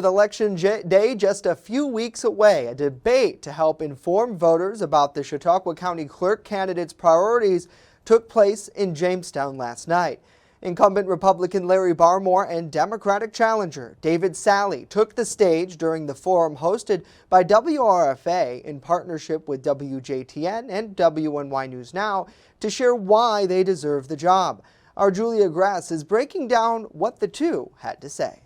With Election Day just a few weeks away, a debate to help inform voters about the Chautauqua County Clerk candidate's priorities took place in Jamestown last night. Incumbent Republican Larry Barmore and Democratic challenger David Sally took the stage during the forum hosted by WRFA in partnership with WJTN and WNY News Now to share why they deserve the job. Our Julia Grass is breaking down what the two had to say.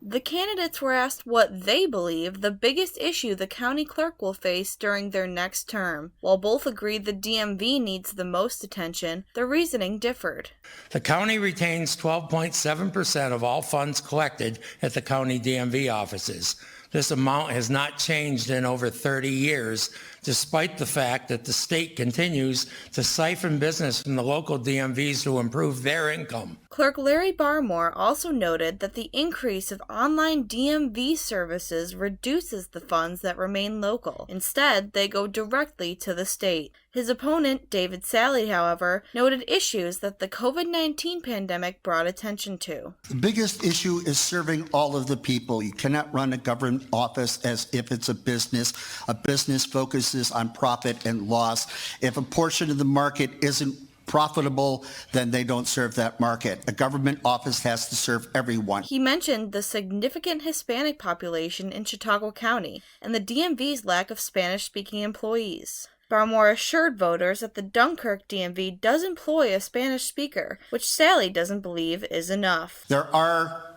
The candidates were asked what they believe the biggest issue the county clerk will face during their next term. While both agreed the DMV needs the most attention, their reasoning differed. The county retains 12.7% of all funds collected at the county DMV offices. This amount has not changed in over 30 years, despite the fact that the state continues to siphon business from the local DMVs to improve their income. Clerk Larry Barmore also noted that the increase of online DMV services reduces the funds that remain local. Instead, they go directly to the state. His opponent, David Sally, however, noted issues that the COVID-19 pandemic brought attention to. The biggest issue is serving all of the people. You cannot run a government office as if it's a business. A business focuses on profit and loss. If a portion of the market isn't profitable, then they don't serve that market. A government office has to serve everyone. He mentioned the significant Hispanic population in Chautauqua County and the DMV's lack of Spanish-speaking employees. Barmore assured voters that the Dunkirk DMV does employ a Spanish speaker, which Sally doesn't believe is enough. There are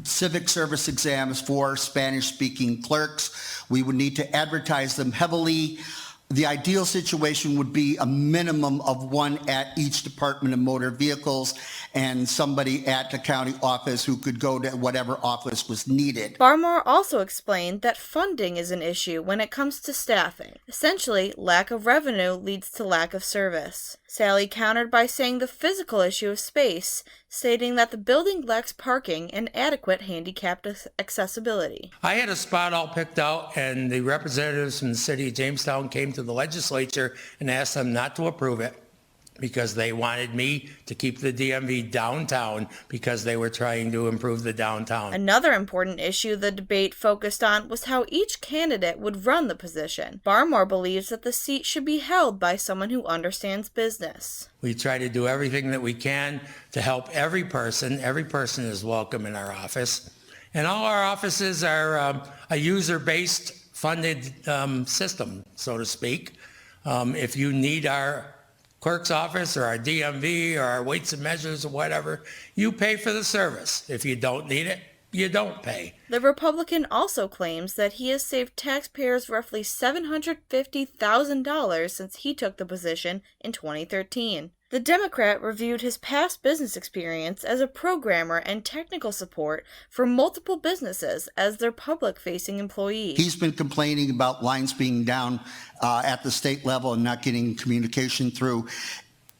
civic service exams for Spanish-speaking clerks. We would need to advertise them heavily. The ideal situation would be a minimum of one at each Department of Motor Vehicles and somebody at the county office who could go to whatever office was needed. Barmore also explained that funding is an issue when it comes to staffing. Essentially, lack of revenue leads to lack of service. Sally countered by saying the physical issue of space, stating that the building lacks parking and adequate handicapped accessibility. I had a spot all picked out, and the representatives from the city of Jamestown came to the legislature and asked them not to approve it because they wanted me to keep the DMV downtown because they were trying to improve the downtown. Another important issue the debate focused on was how each candidate would run the position. Barmore believes that the seat should be held by someone who understands business. We try to do everything that we can to help every person. Every person is welcome in our office. And all our offices are a user-based funded system, so to speak. If you need our clerk's office or our DMV or our weights and measures or whatever, you pay for the service. If you don't need it, you don't pay. The Republican also claims that he has saved taxpayers roughly $750,000 since he took the position in 2013. The Democrat reviewed his past business experience as a programmer and technical support for multiple businesses as their public-facing employee. He's been complaining about lines being down at the state level and not getting communication through.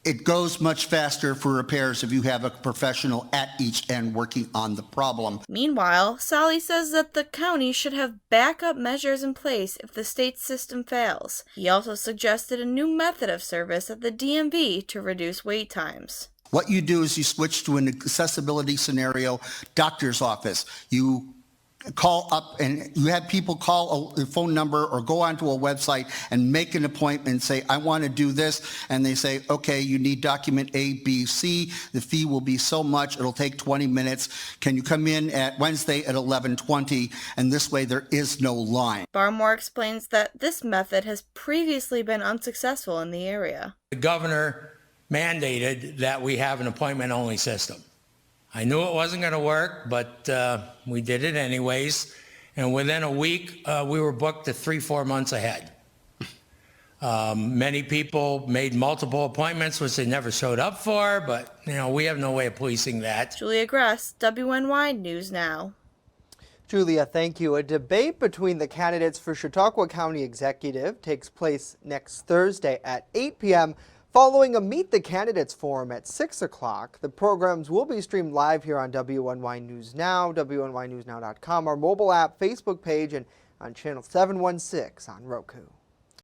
It goes much faster for repairs if you have a professional at each end working on the problem. Meanwhile, Sally says that the county should have backup measures in place if the state system fails. He also suggested a new method of service at the DMV to reduce wait times. What you do is you switch to an accessibility scenario, doctor's office. You call up and you have people call a phone number or go onto a website and make an appointment and say, I want to do this. And they say, okay, you need document A, B, C. The fee will be so much. It'll take 20 minutes. Can you come in at Wednesday at 11:20? And this way there is no line. Barmore explains that this method has previously been unsuccessful in the area. The governor mandated that we have an appointment-only system. I knew it wasn't going to work, but we did it anyways. And within a week, we were booked to 3-4 months ahead. Many people made multiple appointments, which they never showed up for, but we have no way of policing that. Julia Gress, WNY News Now. Julia, thank you. A debate between the candidates for Chautauqua County Executive takes place next Thursday at 8 p.m. Following a Meet the Candidates forum at 6 o'clock, the programs will be streamed live here on WNY News Now, WNYNewsNow.com, our mobile app, Facebook page, and on channel 716 on Roku.